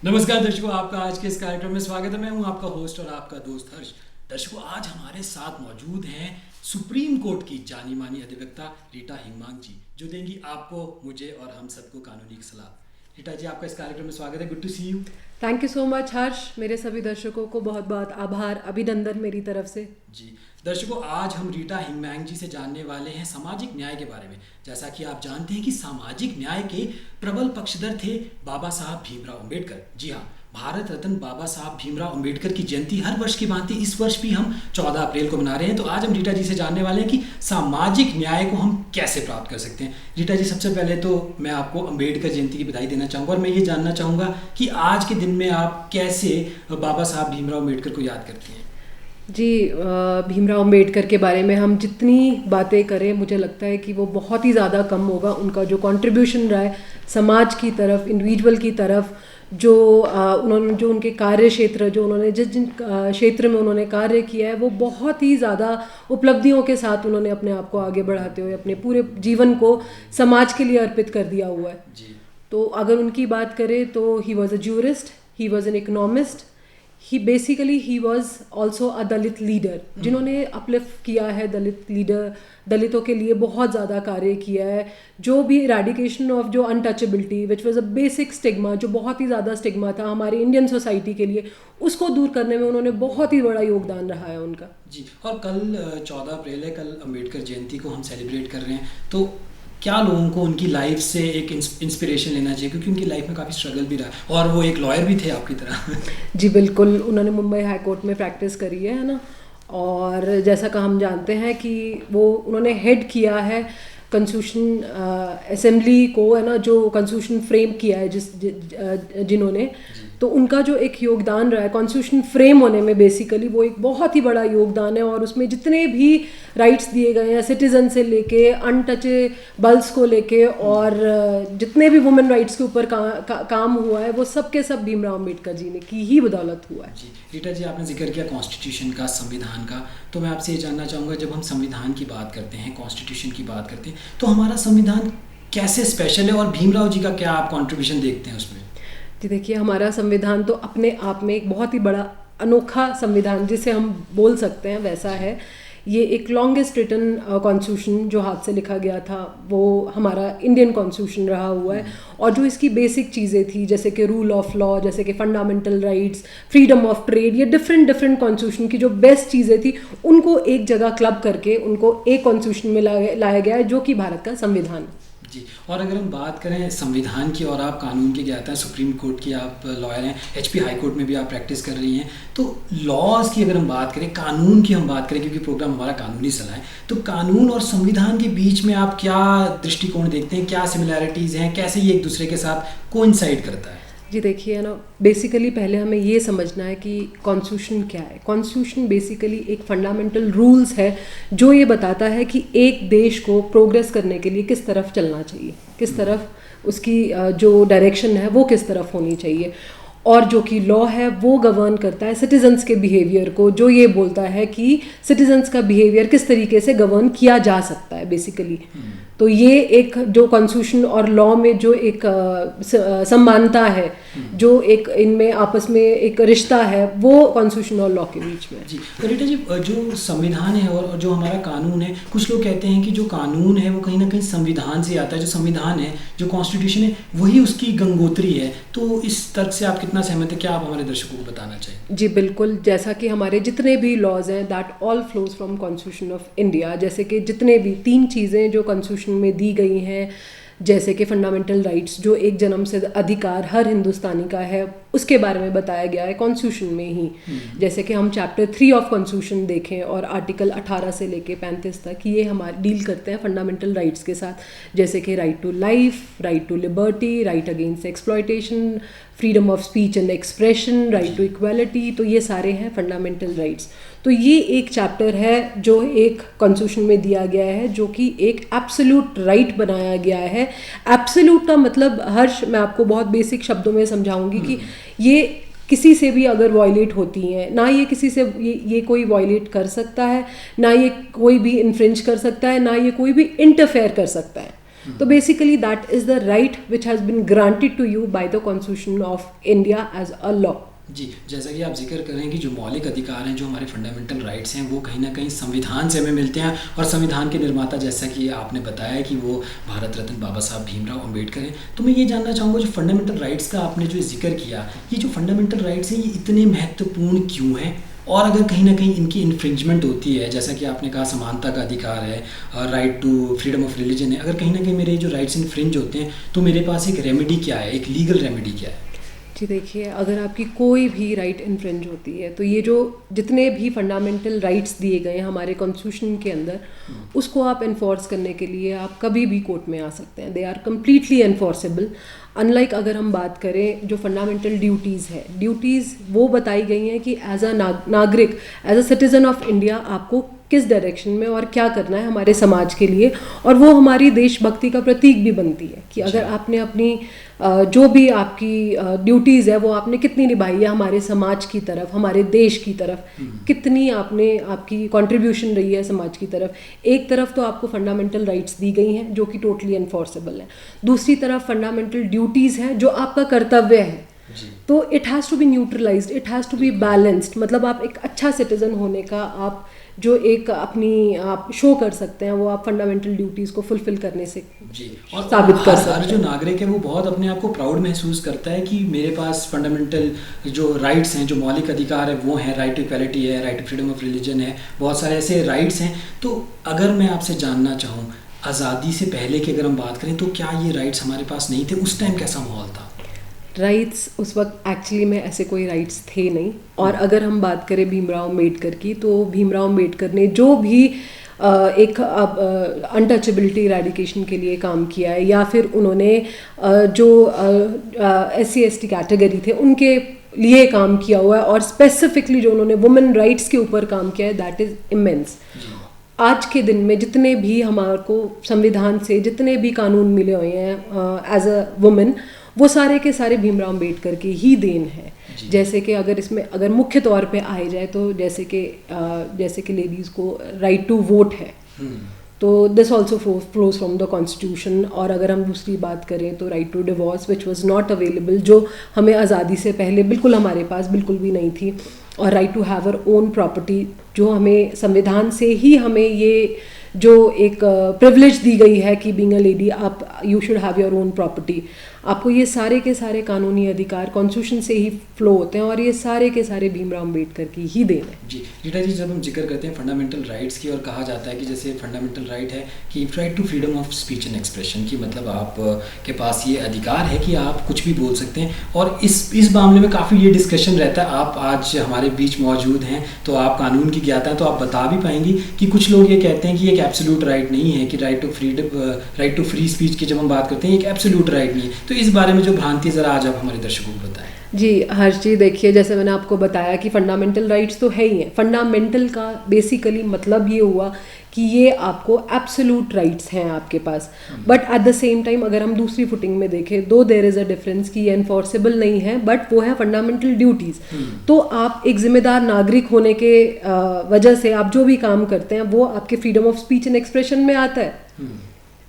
नमस्कार दर्शकों, आपका आज के इस कार्यक्रम में स्वागत है। मैं हूं आपका होस्ट और आपका दोस्त हर्ष। दर्शकों, आज हमारे साथ मौजूद हैं सुप्रीम कोर्ट की जानी मानी अधिवक्ता रीटा हिंगमांग जी, जो देंगी आपको, मुझे और हम सबको कानूनी सलाह। रीटा जी, आपका इस कार्यक्रम में स्वागत है। Good to see you. Thank you so much Harsh. मेरे सभी दर्शकों को बहुत बहुत आभार, अभिनंदन मेरी तरफ से। जी दर्शकों, आज हम रीटा हिंगमांग जी से जानने वाले हैं सामाजिक न्याय के बारे में। जैसा कि आप जानते हैं कि सामाजिक न्याय के प्रबल पक्षधर थे बाबा साहब भीमराव अंबेडकर। जी हाँ, भारत रत्न बाबा साहब भीमराव अंबेडकर की जयंती हर वर्ष की भांति इस वर्ष भी हम 14 अप्रैल को मना रहे हैं। तो आज हम रीटा जी से जानने वाले हैं कि सामाजिक न्याय को हम कैसे प्राप्त कर सकते हैं। रीटा जी, सबसे पहले तो मैं आपको अंबेडकर जयंती की बधाई देना चाहूँगा और मैं ये जानना चाहूँगा कि आज के दिन में आप कैसे बाबा साहब भीमराव अंबेडकर को याद करती हैं। जी, भीमराव अंबेडकर के बारे में हम जितनी बातें करें, मुझे लगता है कि वो बहुत ही ज़्यादा कम होगा। उनका जो कंट्रीब्यूशन रहा है समाज की तरफ, इंडिविजुअल की तरफ, जो उन्होंने जो उनके कार्य क्षेत्र, जो उन्होंने जिन क्षेत्र में उन्होंने कार्य किया है, वो बहुत ही ज़्यादा उपलब्धियों के साथ उन्होंने अपने आप को आगे बढ़ाते हुए अपने पूरे जीवन को समाज के लिए अर्पित कर दिया हुआ है। तो अगर उनकी बात करें तो he was a jurist, he was an economist, he was also a Dalit leader, जिन्होंने अपलिफ्ट किया है दलितों के लिए बहुत ज़्यादा कार्य किया है। जो भी इरेडिकेशन ऑफ जो untouchability which was a basic stigma, जो बहुत ही ज़्यादा स्टिग्मा था हमारे इंडियन सोसाइटी के लिए, उसको दूर करने में उन्होंने बहुत ही बड़ा योगदान रहा है उनका। जी, और कल 14 अप्रैल है, कल अम्बेडकर जयंती को हम सेलिब्रेट कर रहे हैं। तो क्या लोगों को उनकी लाइफ से एक इंस्पिरेशन लेना चाहिए, क्योंकि उनकी लाइफ में काफ़ी स्ट्रगल भी रहा है और वो एक लॉयर भी थे आपकी तरह। जी बिल्कुल, उन्होंने मुंबई हाई कोर्ट में प्रैक्टिस करी है ना। और जैसा कि हम जानते हैं कि वो उन्होंने हेड किया है कॉन्स्टिट्यूशन असेंबली को, है ना, जो कॉन्स्टिट्यूशन फ्रेम किया है जिन्होंने, तो उनका जो एक योगदान रहा है कॉन्स्टिट्यूशन फ्रेम होने में, बेसिकली वो एक बहुत ही बड़ा योगदान है। और उसमें जितने भी राइट्स दिए गए हैं, सिटीजन से लेके अनटचेबल्स को लेके, और जितने भी वुमेन राइट्स के ऊपर काम हुआ है, वो सब के सब भीमराव अम्बेडकर जी ने की ही बदौलत हुआ है। जी रीटा जी, आपने जिक्र किया कॉन्स्टिट्यूशन का, संविधान का, तो मैं आपसे ये जानना चाहूँगा, जब हम संविधान की बात करते हैं, कॉन्स्टिट्यूशन की बात करते हैं, तो हमारा संविधान कैसे स्पेशल है और भीमराव जी का क्या आप कॉन्ट्रीब्यूशन देखते हैं उसमें? जी देखिए, हमारा संविधान तो अपने आप में एक बहुत ही बड़ा अनोखा संविधान जिसे हम बोल सकते हैं वैसा है। ये एक लॉन्गेस्ट रिटन कॉन्स्टिट्यूशन जो हाथ से लिखा गया था, वो हमारा इंडियन कॉन्स्टिट्यूशन रहा हुआ है। और जो इसकी बेसिक चीज़ें थी, जैसे कि रूल ऑफ लॉ, जैसे कि fundamental rights, freedom of trade, ये डिफरेंट कॉन्स्टिट्यूशन की जो बेस्ट चीज़ें थी, उनको एक जगह क्लब करके उनको एक कॉन्स्टिट्यूशन में लाया गया है, जो कि भारत का संविधान। जी, और अगर हम बात करें संविधान की और आप कानून की ज्ञाता हैं, सुप्रीम कोर्ट की आप लॉयर हैं, HP हाई कोर्ट में भी आप प्रैक्टिस कर रही हैं, तो लॉज की अगर हम बात करें, कानून की हम बात करें, क्योंकि प्रोग्राम हमारा कानूनी सलाह है, तो कानून और संविधान के बीच में आप क्या दृष्टिकोण देखते हैं, क्या सिमिलैरिटीज़ हैं, कैसे ये एक दूसरे के साथ कोइंसाइड करता है? जी देखिए ना, बेसिकली पहले हमें ये समझना है कि कॉन्स्टिट्यूशन क्या है। कॉन्स्टिट्यूशन बेसिकली एक फंडामेंटल रूल्स है जो ये बताता है कि एक देश को प्रोग्रेस करने के लिए किस तरफ चलना चाहिए, किस तरफ उसकी जो डायरेक्शन है वो किस तरफ होनी चाहिए। और जो कि लॉ है वो गवर्न करता है सिटीजन्स के बिहेवियर को, जो ये बोलता है कि सिटीजन्स का बिहेवियर किस तरीके से गवर्न किया जा सकता है बेसिकली। तो ये एक जो कॉन्स्टिट्यूशन और लॉ में जो एक समानता है, जो एक इनमें आपस में एक रिश्ता है, वो कॉन्स्टिट्यूशन और लॉ के बीच में। जी रीटा जी, जो संविधान है और जो हमारा कानून है, कुछ लोग कहते हैं कि जो कानून है वो कहीं ना कहीं संविधान से आता है, जो संविधान है, जो कॉन्स्टिट्यूशन है, वही उसकी गंगोत्री है। तो इस तर्क से आप कितना सहमत है? क्या आप हमारे दर्शकों को बताना चाहिए? जी बिल्कुल, जैसा कि हमारे जितने भी लॉज हैं, that all flows from constitution of India. जैसे कि जितने भी 3 चीज़ें जो कॉन्स्टिट्यूशन में दी गई हैं, जैसे कि फंडामेंटल राइट्स, जो एक जन्म से अधिकार हर हिंदुस्तानी का है, उसके बारे में बताया गया है कॉन्स्टिट्यूशन में ही। जैसे कि हम चैप्टर 3 ऑफ कॉन्स्टिट्यूशन देखें और आर्टिकल 18 से लेके 35 तक, ये हमारे डील करते हैं फंडामेंटल राइट्स के साथ, जैसे कि right to life, right to liberty, right against exploitation, freedom of speech and expression, right to equality. तो ये सारे हैं फंडामेंटल राइट्स। तो ये एक चैप्टर है जो एक कॉन्स्टिट्यूशन में दिया गया है, जो कि एक एब्सोल्यूट राइट बनाया गया है। एब्सोल्यूट का मतलब, हर्ष, मैं आपको बहुत बेसिक शब्दों में समझाऊंगी कि ये किसी से भी अगर वॉयलेट होती हैं, ना ये किसी से ये कोई वॉयलेट कर सकता है, ना ये कोई भी इन्फ्रिंज कर सकता है, ना ये कोई भी इंटरफेयर कर सकता है। तो basically that is the right which has been granted to you by the constitution of India as a law. जी, जैसा कि आप जिक्र करें कि जो मौलिक अधिकार हैं, जो हमारे फंडामेंटल राइट्स हैं, वो कहीं ना कहीं संविधान से हमें मिलते हैं, और संविधान के निर्माता जैसा कि आपने बताया कि वो भारत रत्न बाबा साहब भीमराव अंबेडकर हैं। तो मैं ये जानना चाहूँगा, जो फंडामेंटल राइट्स का आपने जो जिक्र किया, ये जो फंडामेंटल राइट्स हैं ये इतने महत्वपूर्ण क्यों हैं, और अगर कहीं ना कहीं इनकी इन्फ्रिंजमेंट होती है, जैसा कि आपने कहा समानता का अधिकार है, right to freedom of religion है, अगर कहीं ना कहीं मेरे जो राइट्स इन्फ्रिंज होते हैं तो मेरे पास एक रेमेडी क्या है, एक लीगल रेमेडी क्या है? जी देखिए, अगर आपकी कोई भी राइट इन्फ्रिंज होती है तो ये जो जितने भी फंडामेंटल राइट्स दिए गए हैं हमारे कॉन्स्टिट्यूशन के अंदर, उसको आप इन्फोर्स करने के लिए आप कभी भी कोर्ट में आ सकते हैं। They are completely enforceable. Unlike अगर हम बात करें जो फंडामेंटल ड्यूटीज़ है, ड्यूटीज़ वो बताई गई हैं कि एज अ नागरिक, as a citizen of India आपको किस डायरेक्शन में और क्या करना है हमारे समाज के लिए, और वो हमारी देशभक्ति का प्रतीक भी बनती है कि अगर आपने अपनी जो भी आपकी ड्यूटीज़ है वो आपने कितनी निभाई है हमारे समाज की तरफ, हमारे देश की तरफ, कितनी आपने आपकी कंट्रीब्यूशन रही है समाज की तरफ। एक तरफ तो आपको फंडामेंटल राइट्स दी गई हैं जो कि टोटली एनफोर्सेबल है, दूसरी तरफ फंडामेंटल ड्यूटीज़ हैं जो आपका कर्तव्य है। तो it has to be neutralised, it has to be balanced. मतलब आप एक अच्छा सिटीज़न होने का आप जो एक अपनी आप शो कर सकते हैं वो आप फंडामेंटल ड्यूटीज़ को फुलफिल करने से जी, और साबित कर सकते हैं। हर जो नागरिक है वो बहुत अपने आप को प्राउड महसूस करता है कि मेरे पास फंडामेंटल जो राइट्स हैं, जो मौलिक अधिकार है वो हैं, राइट टू इक्वालिटी है, right to freedom of religion है, बहुत सारे ऐसे राइट्स हैं। तो अगर मैं आपसे जानना चाहूँ, आज़ादी से पहले की अगर हम बात करें तो क्या ये राइट्स हमारे पास नहीं थे? उस टाइम कैसा माहौल था? राइट्स उस वक्त एक्चुअली में ऐसे कोई राइट्स थे नहीं। और अगर हम बात करें भीमराव अम्बेडकर की, तो भीमराव अम्बेडकर ने जो भी एक अनटचेबिलिटी इरेडिकेशन के लिए काम किया है, या फिर उन्होंने जो SC/ST कैटेगरी थे उनके लिए काम किया हुआ है, और स्पेसिफिकली जो उन्होंने वुमेन राइट्स के ऊपर काम किया है, दैट इज़ इमेंस। आज के दिन में जितने भी हमारे को संविधान से जितने भी कानून मिले हुए हैं एज अ वुमेन, वो सारे के सारे भीमराव अम्बेडकर की ही देन है। जैसे कि अगर इसमें अगर मुख्य तौर पे आए जाए तो जैसे कि लेडीज़ को राइट टू वोट है, तो this also flows from the constitution. और अगर हम दूसरी बात करें तो right to divorce which was not available, जो हमें आज़ादी से पहले बिल्कुल हमारे पास बिल्कुल भी नहीं थी। और right to have our own property, जो हमें संविधान से ही हमें ये जो एक प्रिविलेज दी गई है कि बीइंग अ लेडी आप you should have your own property. आपको ये सारे के सारे कानूनी अधिकार कॉन्स्टिट्यूशन से ही फ्लो होते हैं, और ये सारे के सारे भीमराव अम्बेडकर की ही देन है। जी रीटा जी, जब हम जिक्र करते हैं फंडामेंटल राइट्स की और कहा जाता है कि जैसे फंडामेंटल राइट है कि right to freedom of speech and expression की, मतलब आप के पास ये अधिकार है कि आप कुछ भी बोल सकते हैं। और इस मामले में काफ़ी ये डिस्कशन रहता है। आप आज हमारे बीच मौजूद हैं तो आप कानून की ज्ञाता हैं, तो आप बता भी पाएंगी कि कुछ लोग ये कहते हैं कि एक एब्सोल्यूट राइट नहीं है, कि राइट टू फ्री स्पीच की जब हम बात करते हैं एक एब्सोल्यूट राइट नहीं है। तो इस बारे में जो भ्रांति ज़रा आज आप हमारे दर्शकों को बताएं। जी हर्ष जी, देखिए जैसे मैंने आपको बताया कि फंडामेंटल राइट्स तो है ही हैं। फंडामेंटल का बेसिकली मतलब ये हुआ कि ये आपको एब्सोल्यूट राइट्स हैं आपके पास, but at the same time अगर हम दूसरी फुटिंग में देखें, दो देयर इज़ अ डिफरेंस कि ये एनफोर्सेबल नहीं है, बट वो है फंडामेंटल ड्यूटीज़। तो आप एक जिम्मेदार नागरिक होने के वजह से आप जो भी काम करते हैं वो आपके freedom of speech and expression में आता है,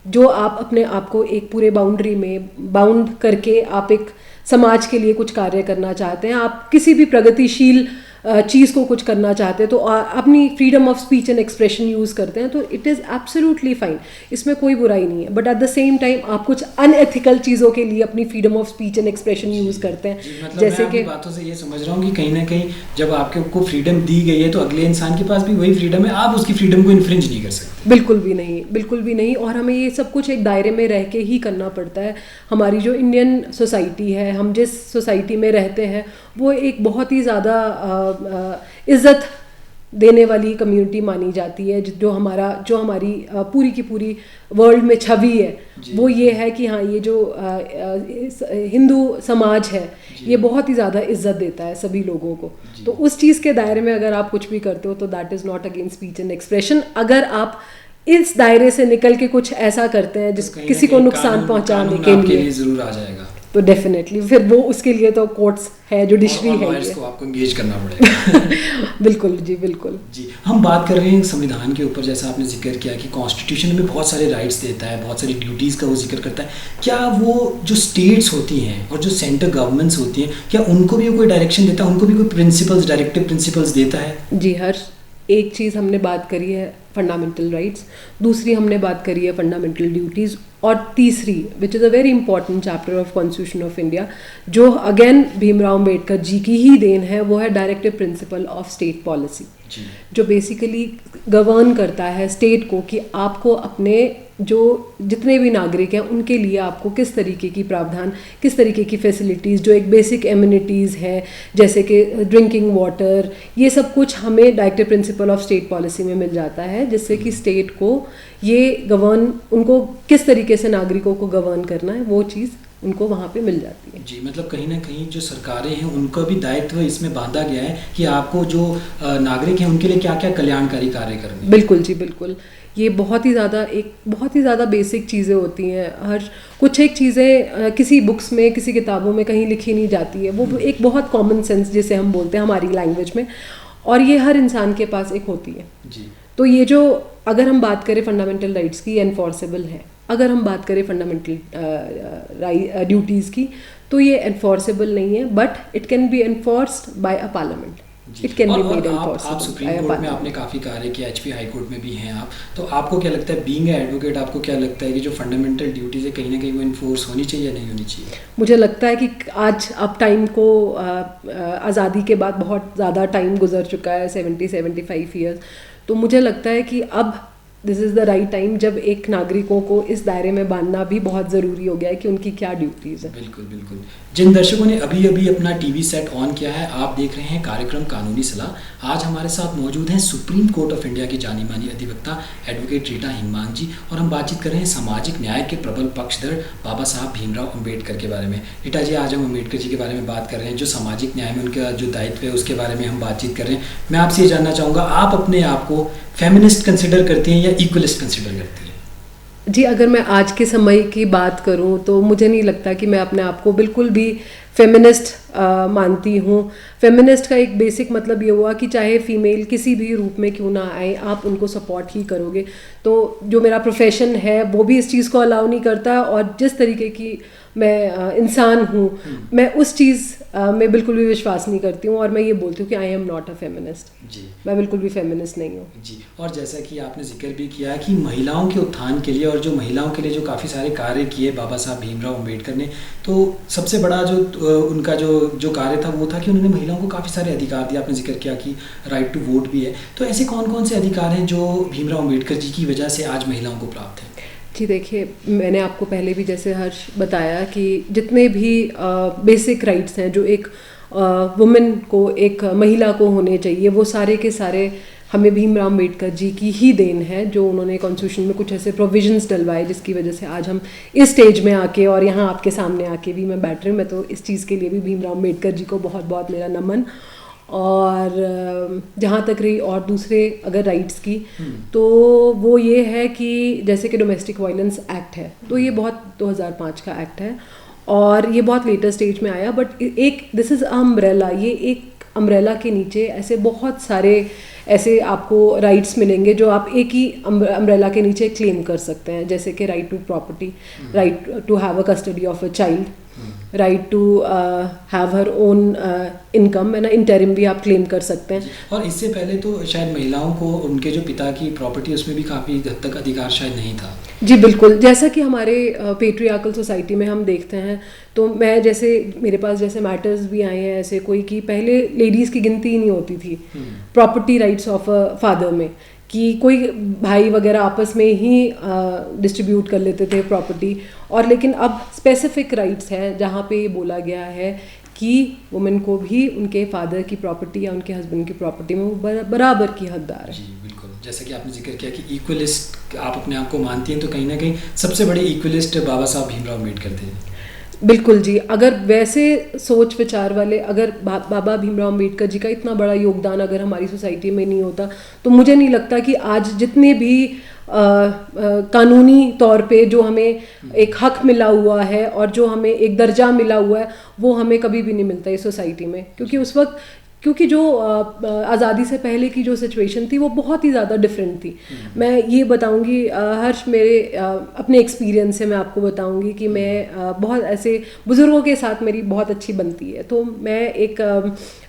जो आप अपने आप को एक पूरे बाउंड्री में बाउंड करके आप एक समाज के लिए कुछ कार्य करना चाहते हैं, आप किसी भी प्रगतिशील चीज़ को कुछ करना चाहते हैं तो अपनी freedom of speech and expression use करते हैं, तो इट इज़ एब्सोल्युटली फाइन, इसमें कोई बुराई नहीं है। But at the same time आप कुछ अनएथिकल चीज़ों के लिए अपनी freedom of speech and expression use करते हैं। मतलब जैसे कि बातों से ये समझ रहा हूँ कि कहीं ना कहीं जब आपको फ्रीडम दी गई है तो अगले इंसान के पास भी वही फ्रीडम है, आप उसकी फ्रीडम को इन्फ्रिंज नहीं कर सकते। बिल्कुल भी नहीं, बिल्कुल भी नहीं। और हमें ये सब कुछ एक दायरे में रह के ही करना पड़ता है। हमारी जो इंडियन सोसाइटी है, हम जिस सोसाइटी में रहते हैं, वो एक बहुत ही ज़्यादा इज़्ज़त देने वाली कम्युनिटी मानी जाती है। जो हमारी पूरी की पूरी वर्ल्ड में छवि है वो ये है कि हाँ, ये जो हिंदू समाज है ये बहुत ही ज़्यादा इज्जत देता है सभी लोगों को। तो उस चीज़ के दायरे में अगर आप कुछ भी करते हो तो that is not against speech and expression. अगर आप इस दायरे से निकल के कुछ ऐसा करते हैं जिस किसी को नुकसान पहुंचाने के लिए ज़रूर आ जाएगा। तो डेफिनेटली फिर वो उसके लिए तो कोर्ट्स है, जुडिशरी है, लॉयर्स को आपको एंगेज करना पड़ेगा। बिल्कुल जी, बिल्कुल जी। हम बात कर रहे हैं संविधान के ऊपर, जैसा आपने जिक्र किया कि कॉन्स्टिट्यूशन में बहुत सारे राइट्स देता है, बहुत सारी ड्यूटीज़ का वो जिक्र करता है। क्या वो जो स्टेट्स होती हैं और जो सेंट्रल गवर्नमेंट्स होती हैं, क्या उनको भी कोई डायरेक्शन देता है, उनको भी कोई प्रिंसिपल्स, डायरेक्टिव प्रिंसिपल्स देता है? जी, हर एक चीज़ हमने बात करी है फंडामेंटल राइट्स, दूसरी हमने बात करी है फंडामेंटल ड्यूटीज़, और तीसरी which is a very important chapter of constitution of India, जो अगेन भीमराव अम्बेडकर जी की ही देन है, वो है directive principle of state policy, जो बेसिकली गवर्न करता है स्टेट को कि आपको अपने जो जितने भी नागरिक हैं उनके लिए आपको किस तरीके की प्रावधान, किस तरीके की फैसिलिटीज़, जो एक बेसिक एमिनिटीज़ है जैसे कि ड्रिंकिंग वाटर, ये सब कुछ हमें directive principle of state policy में मिल जाता है, जिससे कि स्टेट को ये गवर्न, उनको किस तरीके से नागरिकों को गवर्न करना है वो चीज़ उनको वहाँ पे मिल जाती है। जी, मतलब कहीं ना कहीं जो सरकारें हैं उनका भी दायित्व इसमें बांधा गया है कि आपको जो नागरिक हैं उनके लिए क्या क्या कल्याणकारी कार्य करने हैं। बिल्कुल जी, बिल्कुल। ये बहुत ही ज़्यादा बेसिक चीज़ें होती हैं। हर कुछ एक चीज़ें किसी बुक्स में, किसी किताबों में कहीं लिखी नहीं जाती है, वो एक बहुत कॉमन सेंस जिसे हम बोलते हैं हमारी लैंग्वेज में, और ये हर इंसान के पास एक होती है जी। तो ये जो, अगर हम बात करें फंडामेंटल राइट्स की, एनफोर्सेबल है। अगर हम बात करें फंडामेंटल ड्यूटीज़ की, तो ये एनफोर्सेबल नहीं है, but it can be enforced by a parliament. It can be made enforceable. आप सुप्रीम कोर्ट में आपने काफ़ी कार्य किया, एचपी हाई कोर्ट में भी हैं आप, तो आपको क्या लगता है, बीइंग एडवोकेट, आपको क्या लगता है कि जो फंडामेंटल ड्यूटीज़ है कहीं ना कहीं वो इन्फोर्स होनी चाहिए या नहीं होनी चाहिए? मुझे लगता है कि आज अब टाइम को, आज़ादी के बाद बहुत ज़्यादा टाइम गुजर चुका है, 70-75 ईयर्स, तो मुझे लगता है कि अब this is the right time जब एक नागरिकों को इस दायरे में बांधना भी बहुत ज़रूरी हो गया है कि उनकी क्या ड्यूटीज़ है। बिल्कुल बिल्कुल। जिन दर्शकों ने अभी अभी अपना टीवी सेट ऑन किया है, आप देख रहे हैं कार्यक्रम कानूनी सलाह। आज हमारे साथ मौजूद हैं सुप्रीम कोर्ट ऑफ इंडिया की जानी मानी अधिवक्ता एडवोकेट रीटा हिंगमांग जी, और हम बातचीत कर रहे हैं सामाजिक न्याय के प्रबल पक्षधर बाबा साहब भीमराव अम्बेडकर के बारे में। रीटा जी, आज हम अम्बेडकर जी के बारे में बात कर रहे हैं, जो सामाजिक न्याय में उनका जो दायित्व है उसके बारे में हम बातचीत कर रहे हैं। मैं आपसे ये जानना चाहूँगा, आप अपने आप को फेमिनिस्ट कंसिडर करती हैं या इक्वलिस्ट कंसिडर करती हैं? जी, अगर मैं आज के समय की बात करूं तो मुझे नहीं लगता कि मैं अपने आप को बिल्कुल भी फेमिनिस्ट मानती हूँ। फेमिनिस्ट का एक बेसिक मतलब ये हुआ कि चाहे फीमेल किसी भी रूप में क्यों ना आए, आप उनको सपोर्ट ही करोगे। तो जो मेरा प्रोफेशन है वो भी इस चीज़ को अलाउ नहीं करता, और जिस तरीके की मैं इंसान हूँ, मैं उस चीज़ में बिल्कुल भी विश्वास नहीं करती हूँ, और मैं ये बोलती हूँ कि I am not a feminist. जी, मैं बिल्कुल भी फेमिनिस्ट नहीं हूँ। जी, और जैसा कि आपने जिक्र भी किया कि महिलाओं के उत्थान के लिए और जो महिलाओं के लिए जो काफ़ी सारे कार्य किए बाबा साहब भीमराव अम्बेडकर ने, तो सबसे बड़ा जो उनका जो कार्य था वो था कि उन्होंने महिलाओं को काफ़ी सारे अधिकार दिए। आपने जिक्र किया कि राइट टू वोट भी है, तो ऐसे कौन कौन से अधिकार हैं जो भीमराव अम्बेडकर जी की वजह से आज महिलाओं को प्राप्त हैं? जी, देखिए, मैंने आपको पहले भी जैसे हर्ष बताया कि जितने भी बेसिक राइट्स हैं जो एक वुमेन को, एक महिला को होने चाहिए, वो सारे के सारे हमें भीमराव अम्बेडकर जी की ही देन है, जो उन्होंने कॉन्स्टिट्यूशन में कुछ ऐसे प्रोविजंस डलवाए जिसकी वजह से आज हम इस स्टेज में आके और यहाँ आपके सामने आके भी मैं बैठ रही हूँ। मैं तो इस चीज़ के लिए भी भीमराव अम्बेडकर जी को बहुत बहुत मेरा नमन। और जहाँ तक रही और दूसरे अगर राइट्स की, तो वो ये है कि जैसे कि डोमेस्टिक वायलेंस एक्ट है, तो ये बहुत 2005 का एक्ट है और ये बहुत लेटर स्टेज में आया, बट एक दिस इज़ अम्ब्रेला, ये एक अम्ब्रेला के नीचे ऐसे बहुत सारे ऐसे आपको राइट्स मिलेंगे जो आप एक ही अम्ब्रेला के नीचे क्लेम कर सकते हैं, जैसे कि right to property, right to have a custody of a child, right to have her own income, है ना, इंटरिम भी आप क्लेम कर सकते हैं। और इससे पहले तो शायद महिलाओं को उनके जो पिता की प्रॉपर्टी उसमें भी काफ़ी हद तक अधिकार शायद नहीं था। जी बिल्कुल, जैसा कि हमारे पेट्रियार्कल सोसाइटी में हम देखते हैं, तो मैं जैसे मेरे पास जैसे मैटर्स भी आए हैं ऐसे कोई कि पहले लेडीज़ की गिनती ही नहीं होती थी property rights of a father में, कि कोई भाई वगैरह आपस में ही डिस्ट्रीब्यूट कर लेते थे प्रॉपर्टी, और लेकिन अब स्पेसिफिक राइट्स हैं जहाँ पे ये बोला गया है कि वुमेन को भी उनके फादर की प्रॉपर्टी या उनके हस्बैंड की प्रॉपर्टी में वो बराबर की हकदार है। जी बिल्कुल, जैसे कि आपने जिक्र किया कि इक्वलिस्ट आप अपने आप को मानती हैं, तो कहीं ना कहीं सबसे बड़े इक्वलिस्ट बाबा साहब भीमराव अम्बेडकर थे। बिल्कुल जी, अगर वैसे सोच विचार वाले, अगर बाबा भीमराव अम्बेडकर जी का इतना बड़ा योगदान अगर हमारी सोसाइटी में नहीं होता, तो मुझे नहीं लगता कि आज जितने भी कानूनी तौर पे जो हमें एक हक मिला हुआ है और जो हमें एक दर्जा मिला हुआ है, वो हमें कभी भी नहीं मिलता इस सोसाइटी में। क्योंकि उस वक्त, क्योंकि जो आज़ादी से पहले की जो सिचुएशन थी वो बहुत ही ज़्यादा डिफरेंट थी। मैं ये बताऊंगी हर्ष, मेरे अपने एक्सपीरियंस से मैं आपको बताऊंगी कि मैं बहुत ऐसे बुज़ुर्गों के साथ मेरी बहुत अच्छी बनती है। तो मैं एक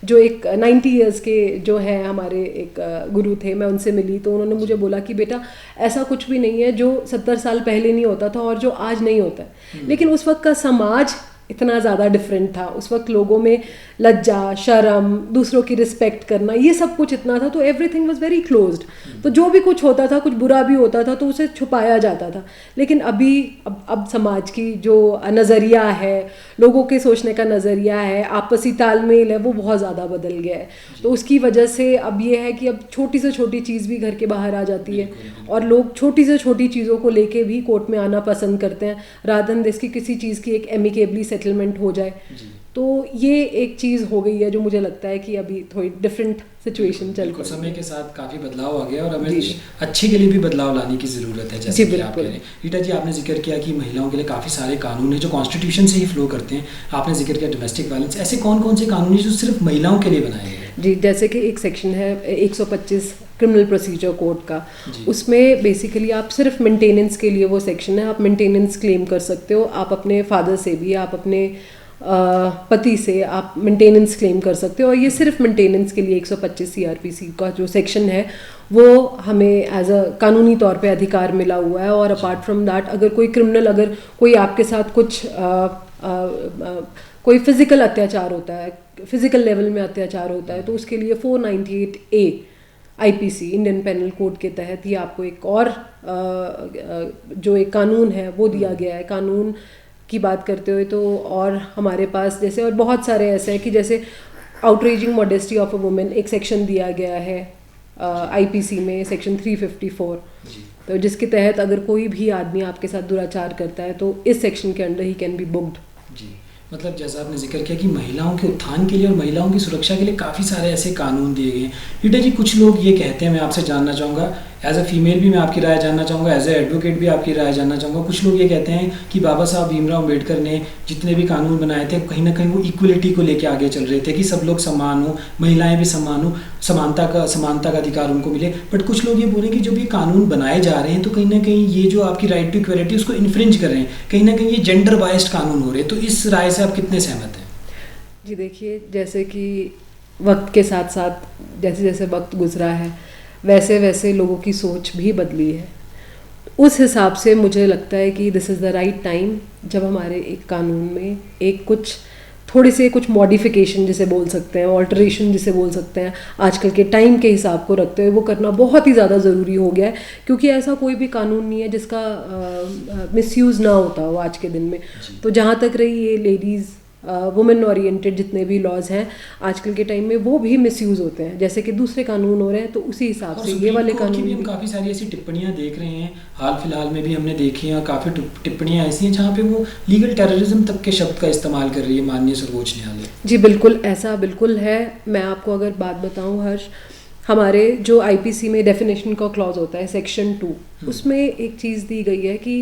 जो एक 90 इयर्स के जो है हमारे एक गुरु थे, मैं उनसे मिली तो उन्होंने मुझे बोला कि बेटा ऐसा कुछ भी नहीं है जो 70 साल पहले नहीं होता था और जो आज नहीं होता है, लेकिन उस वक्त का समाज इतना ज़्यादा डिफरेंट था। उस वक्त लोगों में लज्जा, शर्म, दूसरों की रिस्पेक्ट करना, ये सब कुछ इतना था, तो एवरीथिंग वाज वेरी क्लोज्ड। तो जो भी कुछ होता था, कुछ बुरा भी होता था तो उसे छुपाया जाता था। लेकिन अभी अब समाज की जो नज़रिया है, लोगों के सोचने का नज़रिया है, आपसी तालमेल है, वो बहुत ज़्यादा बदल गया है। तो उसकी वजह से अब ये है कि अब छोटी से छोटी चीज़ भी घर के बाहर आ जाती है और लोग छोटी से छोटी चीज़ों को लेके भी कोर्ट में आना पसंद करते हैं, रादर देन इसकी किसी चीज़ की एक एमिकेबली सेटलमेंट हो जाए। तो ये एक चीज़ हो गई है जो मुझे लगता है कि अभी थोड़ी डिफरेंट सिचुएशन चल रही है। समय के साथ काफ़ी बदलाव आ गया और हमें अच्छे के लिए भी बदलाव लाने की ज़रूरत है, जैसे कि आप कह रहे हैं। रीटा जी, आपने जिक्र किया कि महिलाओं के लिए काफ़ी सारे कानून हैं जो कॉन्स्टिट्यूशन से ही फ्लो करते हैं। आपने जिक्र किया डोमेस्टिक वायलेंस, ऐसे कौन कौन से कानून हैं जो सिर्फ महिलाओं के लिए बनाए गए हैं? जी, जैसे कि एक सेक्शन है 125 क्रिमिनल प्रोसीजर कोड का, उसमें बेसिकली आप सिर्फ मेंटेनेंस के लिए वो सेक्शन है, आप मेंटेनेंस क्लेम कर सकते हो। आप अपने फादर से भी, आप अपने पति से आप मेंटेनेंस क्लेम कर सकते हो। और ये सिर्फ मेंटेनेंस के लिए 125 CRPC का जो सेक्शन है वो हमें एज अ कानूनी तौर पे अधिकार मिला हुआ है। और अपार्ट फ्रॉम दैट, अगर कोई क्रिमिनल, अगर कोई आपके साथ कुछ कोई फिजिकल अत्याचार होता है, फिजिकल लेवल में अत्याचार होता है, तो उसके लिए 498A IPC Indian panel code के तहत ही आपको एक और जो एक कानून है वो दिया गया है। कानून की बात करते हुए तो और हमारे पास जैसे और बहुत सारे ऐसे हैं कि जैसे outraging modesty of a women एक सेक्शन दिया गया है IPC में, सेक्शन 354, तो जिसके तहत अगर कोई भी आदमी आपके साथ दुराचार करता है तो इस सेक्शन के under he can be booked. जी, मतलब जैसा आपने जिक्र किया कि महिलाओं के उत्थान के लिए और महिलाओं की सुरक्षा के लिए काफ़ी सारे ऐसे कानून दिए गए हैं। रीटा जी, कुछ लोग ये कहते हैं, मैं आपसे जानना चाहूँगा, एज अ फीमेल भी मैं आपकी राय जानना चाहूँगा, एज ए एडवोकेट भी आपकी राय जानना चाहूँगा। कुछ लोग ये कहते हैं कि बाबा साहब भीमराव अम्बेडकर ने जितने भी कानून बनाए थे कहीं ना कहीं वो इक्वलिटी को लेके आगे चल रहे थे कि सब लोग समान हो, महिलाएं भी समान हो, समानता का अधिकार उनको मिले। बट कुछ लोग ये बोले कि जो भी कानून बनाए जा रहे हैं तो कहीं ना कहीं ये जो आपकी राइट टू इक्वलिटी उसको इन्फ्रिंज कर रहे हैं, कहीं ना कहीं ये जेंडर बायस्ड कानून हो रहे हैं। तो इस राय से आप कितने सहमत हैं? जी देखिए, जैसे कि वक्त के साथ साथ जैसे जैसे वक्त गुजरा है वैसे वैसे लोगों की सोच भी बदली है। उस हिसाब से मुझे लगता है कि this is the right time जब हमारे एक कानून में एक कुछ थोड़े से कुछ मॉडिफिकेशन जिसे बोल सकते हैं, ऑल्टरेशन जिसे बोल सकते हैं, आजकल के टाइम के हिसाब को रखते हुए वो करना बहुत ही ज़्यादा ज़रूरी हो गया है। क्योंकि ऐसा कोई भी कानून नहीं है जिसका मिसयूज़ ना होता हो आज के दिन में। तो जहाँ तक रही ये लेडीज़ वुमेन ओरिएंटेड जितने भी लॉज हैं आजकल के टाइम में, वो भी मिसयूज़ होते हैं जैसे कि दूसरे कानून हो रहे हैं। तो उसी हिसाब से ये वाले कानून भी हम काफ़ी सारी ऐसी टिप्पणियां देख रहे हैं, हाल फिलहाल में भी हमने देखी हैं। काफ़ी टिप्पणियां ऐसी हैं जहां पे वो लीगल टेररिज्म तक के शब्द का इस्तेमाल कर रही है माननीय सर्वोच्च न्यायालय। जी बिल्कुल, ऐसा बिल्कुल है। मैं आपको अगर बात बताऊं हर्ष, हमारे जो IPC में डेफिनेशन का क्लॉज होता है सेक्शन 2, उसमें एक चीज़ दी गई है कि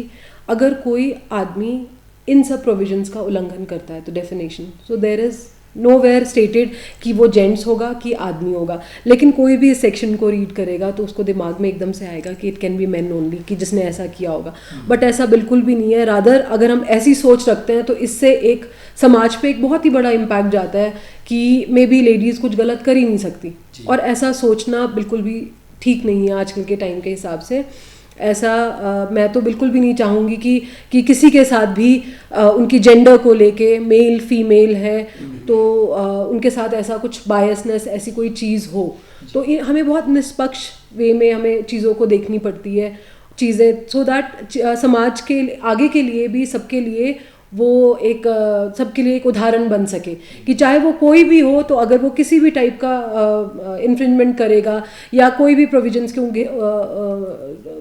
अगर कोई आदमी इन सब प्रोविजंस का उल्लंघन करता है तो definition, so there is nowhere stated कि वो जेंट्स होगा कि आदमी होगा। लेकिन कोई भी इस सेक्शन को रीड करेगा तो उसको दिमाग में एकदम से आएगा कि it can B man only, कि जिसने ऐसा किया होगा। बट ऐसा बिल्कुल भी नहीं है। रादर अगर हम ऐसी सोच रखते हैं तो इससे एक समाज पे एक बहुत ही बड़ा इम्पैक्ट जाता है कि मे बी लेडीज़ कुछ गलत कर ही नहीं सकती। और ऐसा सोचना बिल्कुल भी ठीक नहीं है आजकल के टाइम के हिसाब से। ऐसा मैं तो बिल्कुल भी नहीं चाहूँगी कि किसी के साथ भी उनकी जेंडर को लेके, मेल फीमेल है तो उनके साथ ऐसा कुछ बायसनेस ऐसी कोई चीज़ हो। तो हमें बहुत निष्पक्ष वे में हमें चीज़ों को देखनी पड़ती है चीज़ें, सो दैट समाज के आगे के लिए भी सबके लिए वो एक सबके लिए एक उदाहरण बन सके कि चाहे वो कोई भी हो, तो अगर वो किसी भी टाइप का इन्फ्रिंजमेंट करेगा या कोई भी प्रोविजंस के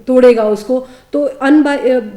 तोड़ेगा उसको, तो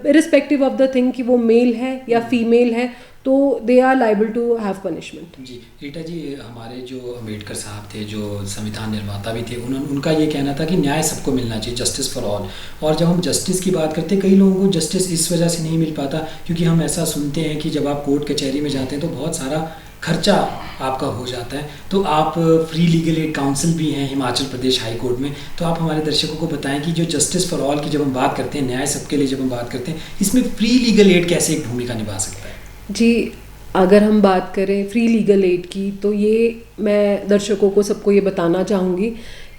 इरिस्पेक्टिव ऑफ द थिंग कि वो मेल है या फीमेल है, तो तो they are liable to have punishment. जी रीटा जी, हमारे जो अम्बेडकर साहब थे, जो संविधान निर्माता भी थे, उनका ये कहना था कि न्याय सबको मिलना चाहिए, जस्टिस फॉर ऑल। और जब हम जस्टिस की बात करते हैं, कई लोगों को जस्टिस इस वजह से नहीं मिल पाता क्योंकि हम ऐसा सुनते हैं कि जब आप कोर्ट कचहरी में जाते हैं तो बहुत सारा खर्चा आपका हो जाता है। तो आप फ्री लीगल एड काउंसिल भी हैं हिमाचल प्रदेश हाई कोर्ट में, तो आप हमारे दर्शकों को बताएं कि जो जस्टिस फॉर ऑल की जब हम बात करते हैं, न्याय सबके लिए जब हम बात करते हैं, इसमें फ्री लीगल एड कैसे एक भूमिका निभा सकता है? जी, अगर हम बात करें फ्री लीगल एड की, तो ये मैं दर्शकों को सबको ये बताना चाहूँगी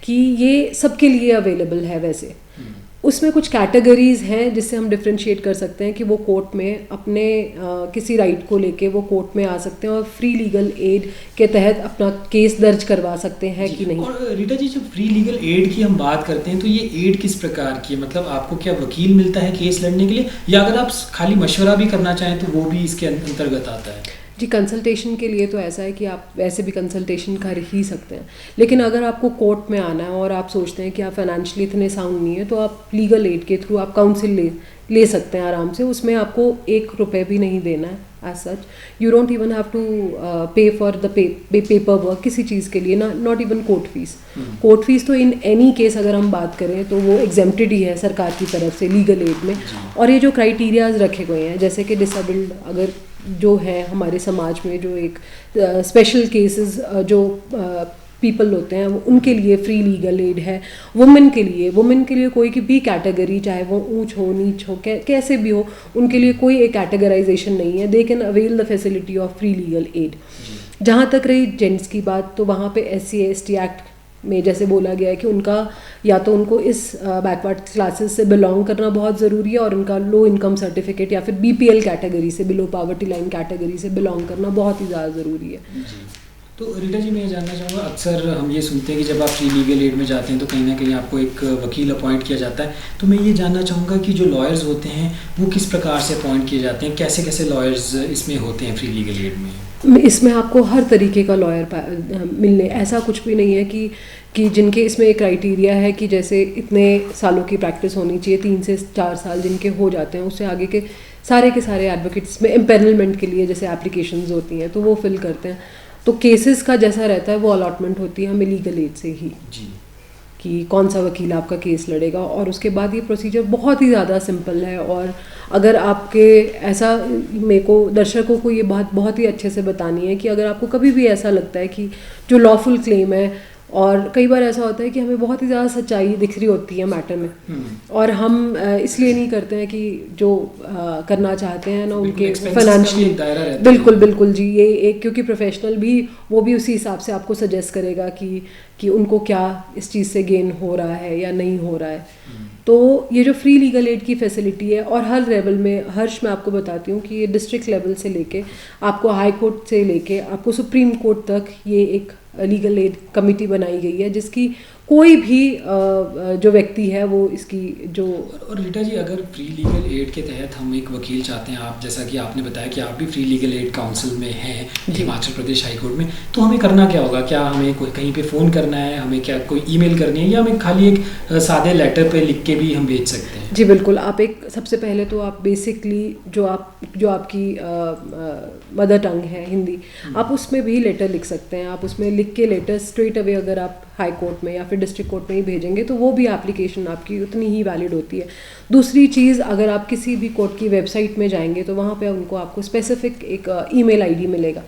कि ये सबके लिए अवेलेबल है। वैसे उसमें कुछ कैटेगरीज हैं जिससे हम डिफ्रेंशिएट कर सकते हैं कि वो कोर्ट में अपने किसी राइट को लेके वो कोर्ट में आ सकते हैं और फ्री लीगल एड के तहत अपना केस दर्ज करवा सकते हैं कि नहीं। और रीटा जी, जब फ्री लीगल एड की हम बात करते हैं तो ये एड किस प्रकार की है? मतलब आपको क्या वकील मिलता है केस लड़ने के लिए, या अगर आप खाली मशवरा भी करना चाहें तो वो भी इसके अंतर्गत आता है? जी, कंसल्टेशन के लिए तो ऐसा है कि आप वैसे भी कंसल्टेशन कर ही सकते हैं, लेकिन अगर आपको कोर्ट में आना है और आप सोचते हैं कि आप फाइनेंशियली इतने साउंड नहीं है, तो आप लीगल एड के थ्रू आप काउंसिल ले सकते हैं आराम से। उसमें आपको 1 रुपये भी नहीं देना है as such. You don't even have to pay for the paper work किसी चीज़ के लिए, not even court fees. Court fees तो इन एनी केस अगर हम बात करें तो वो एग्जेम्प्टेड ही है सरकार की तरफ से लीगल एड में। और ये जो क्राइटेरियाज रखे गए हैं, जैसे कि डिसेबल्ड अगर जो है हमारे समाज में, जो एक स्पेशल केसेस जो पीपल होते हैं, उनके लिए फ्री लीगल एड है। वुमेन के लिए कोई की भी कैटेगरी, चाहे वो ऊंच हो नीच हो कैसे भी हो, उनके लिए कोई एक कैटेगराइजेशन नहीं है। They can avail the facility of free legal aid. जहाँ तक रही जेंट्स की बात, तो वहाँ पे SC/ST एक्ट में जैसे बोला गया है कि उनका या तो उनको इस बैकवर्ड क्लासेस से बिलोंग करना बहुत ज़रूरी है, और उनका लो इनकम सर्टिफिकेट या फिर BPL कैटेगरी से, बिलो पावर्टी लाइन कैटेगरी से बिलोंग करना बहुत ही ज़्यादा ज़रूरी है। तो रीटा जी, मैं ये जानना चाहूँगा, अक्सर हम ये सुनते हैं कि जब आप फ्री लीगल एड में जाते हैं तो कहीं ना कहीं आपको एक वकील अपॉइंट किया जाता है। तो मैं ये जानना चाहूँगा कि जो लॉयर्स होते हैं वो किस प्रकार से अपॉइंट किए जाते हैं, कैसे कैसे लॉयर्स इसमें होते हैं फ्री लीगल एड में? इसमें आपको हर तरीके का लॉयर मिलने, ऐसा कुछ भी नहीं है कि जिनके इसमें एक क्राइटेरिया है कि जैसे इतने सालों की प्रैक्टिस होनी चाहिए, 3 से 4 साल जिनके हो जाते हैं, उससे आगे के सारे एडवोकेट्स में एम्पेनलमेंट के लिए जैसे एप्लीकेशंस होती हैं तो वो फिल करते हैं। तो केसेस का जैसा रहता है वो अलॉटमेंट होती है हमें लीगल एड से ही जी, कि कौन सा वकील आपका केस लड़ेगा। और उसके बाद ये प्रोसीजर बहुत ही ज़्यादा सिंपल है। और अगर आपके ऐसा, मेरे को दर्शकों को ये बात बहुत ही अच्छे से बतानी है कि अगर आपको कभी भी ऐसा लगता है कि जो लॉफुल क्लेम है, और कई बार ऐसा होता है कि हमें बहुत ही ज़्यादा सच्चाई दिख रही होती है मैटर में, और हम इसलिए नहीं करते हैं कि जो करना चाहते हैं ना उनके फाइनेंशियली, बिल्कुल जी, ये एक क्योंकि प्रोफेशनल भी वो भी उसी हिसाब से आपको सजेस्ट करेगा कि उनको क्या इस चीज़ से गेन हो रहा है या नहीं हो रहा है। तो ये जो फ्री लीगल एड की फैसिलिटी है, और हर लेवल में, हर्ष मैं आपको बताती हूँ कि ये डिस्ट्रिक्ट लेवल से लेके आपको हाई कोर्ट से लेके आपको सुप्रीम कोर्ट तक ये एक लीगल एड कमेटी बनाई गई है, जिसकी कोई भी जो व्यक्ति है वो इसकी जो। और रीटा जी, अगर फ्री लीगल एड के तहत हम एक वकील चाहते हैं, आप जैसा कि आपने बताया कि आप भी फ्री लीगल एड काउंसिल में हैं हिमाचल प्रदेश हाई कोर्ट में, तो हमें करना क्या होगा? क्या हमें कोई कहीं पे फ़ोन करना है, हमें क्या कोई ईमेल करनी है, या हमें खाली एक सादे लेटर पे लिख के भी हम भेज सकते हैं? जी बिल्कुल, आप एक सबसे पहले तो आप बेसिकली जो आपकी मदर टंग है हिंदी, आप उसमें भी लेटर लिख सकते हैं। आप उसमें लिख के लेटर स्ट्रेट अवे अगर आप हाई कोर्ट में या फिर डिस्ट्रिक्ट कोर्ट में ही भेजेंगे तो वो भी एप्लीकेशन आपकी उतनी ही वैलिड होती है। दूसरी चीज़, अगर आप किसी भी कोर्ट की वेबसाइट में जाएंगे तो वहाँ पे उनको आपको स्पेसिफिक एक ईमेल आईडी मिलेगा।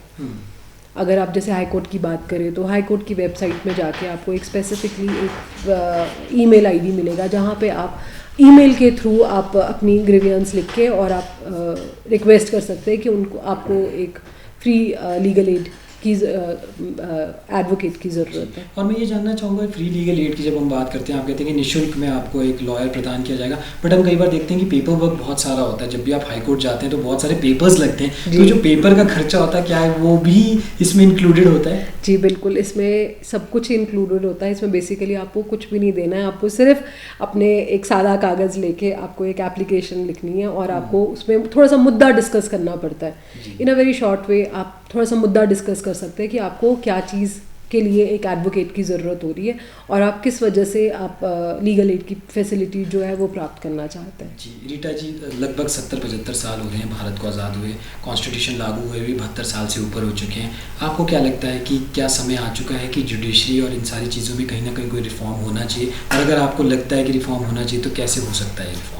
अगर आप जैसे हाई कोर्ट की बात करें तो हाई कोर्ट की वेबसाइट में जाके आपको एक स्पेसिफिकली एक ईमेल आईडी मिलेगा, जहाँ पे आप ईमेल के थ्रू आप अपनी ग्रीवियंस लिख के और आप रिक्वेस्ट कर सकते हैं कि उनको आपको एक फ्री लीगल एड की एडवोकेट की ज़रूरत है। और मैं ये जानना चाहूँगा, फ्री लीगल एड की जब हम बात करते हैं, आप कहते हैं कि निःशुल्क में आपको एक लॉयर प्रदान किया जाएगा, बट हम कई बार देखते हैं कि पेपर वर्क बहुत सारा होता है। जब भी आप हाई कोर्ट जाते हैं तो बहुत सारे पेपर्स लगते हैं, तो जो पेपर का खर्चा होता है, क्या है वो भी इसमें इंक्लूडेड होता है? जी बिल्कुल, इसमें सब कुछ इंक्लूडेड होता है। इसमें बेसिकली आपको कुछ भी नहीं देना है, आपको सिर्फ अपने एक सादा कागज़ लेके आपको एक एप्लीकेशन लिखनी है, और आपको उसमें थोड़ा सा मुद्दा डिस्कस करना पड़ता है। इन अ वेरी शॉर्ट वे आप थोड़ा सा मुद्दा डिस्कस कर सकते हैं कि आपको क्या चीज़ के लिए एक एडवोकेट की ज़रूरत हो रही है, और आप किस वजह से आप लीगल एड की फैसिलिटी जो है वो प्राप्त करना चाहते हैं। जी रीटा जी, लगभग 70-75 साल हो गए हैं भारत को आज़ाद हुए, कॉन्स्टिट्यूशन लागू हुए भी 72 साल से ऊपर हो चुके हैं। आपको क्या लगता है कि क्या समय आ चुका है कि जुडिशरी और इन सारी चीज़ों में कहीं ना कहीं कोई रिफॉर्म होना चाहिए, और अगर आपको लगता है कि रिफॉर्म होना चाहिए तो कैसे हो सकता है रिफॉर्म?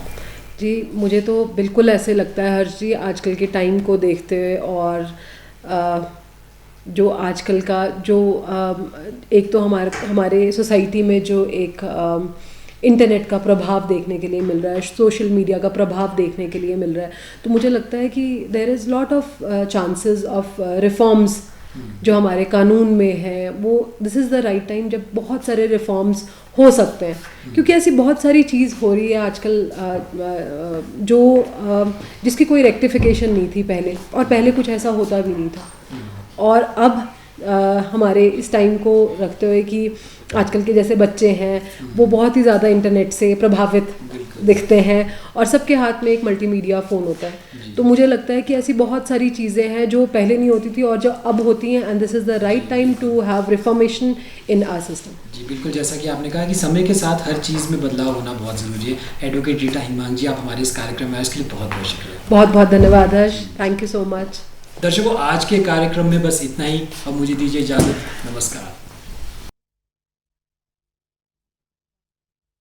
जी, मुझे तो बिल्कुल ऐसे लगता है हर्ष जी, आजकल के टाइम को देखते हुए, और जो आजकल का जो एक तो हमारे सोसाइटी में जो एक इंटरनेट का प्रभाव देखने के लिए मिल रहा है, सोशल मीडिया का प्रभाव देखने के लिए मिल रहा है, तो मुझे लगता है कि there is lot of chances of reforms जो हमारे कानून में है, वो this is the right time जब बहुत सारे रिफॉर्म्स हो सकते हैं, क्योंकि ऐसी बहुत सारी चीज़ हो रही है आजकल जो जिसकी कोई रेक्टिफिकेशन नहीं थी पहले, और पहले कुछ ऐसा होता भी नहीं था। और अब हमारे इस टाइम को रखते हुए कि आजकल के जैसे बच्चे हैं वो बहुत ही ज़्यादा इंटरनेट से प्रभावित दिखते हैं, और सबके हाथ में एक मल्टीमीडिया फ़ोन होता है, तो मुझे लगता है कि ऐसी बहुत सारी चीज़ें हैं जो पहले नहीं होती थी और जो अब होती हैं, and this is the right time to have reformation in our system. जी बिल्कुल, जैसा कि आपने कहा कि समय के साथ हर चीज़ में बदलाव होना बहुत ज़रूरी है। एडवोकेट रीटा हिंगमांग जी, आप हमारे इस कार्यक्रम में आए इसके लिए बहुत बहुत शुक्रिया। बहुत बहुत धन्यवाद हर्ष, थैंक यू सो मच। दर्शकों, आज के कार्यक्रम में बस इतना ही। अब मुझे दीजिए इजाज़त, नमस्कार।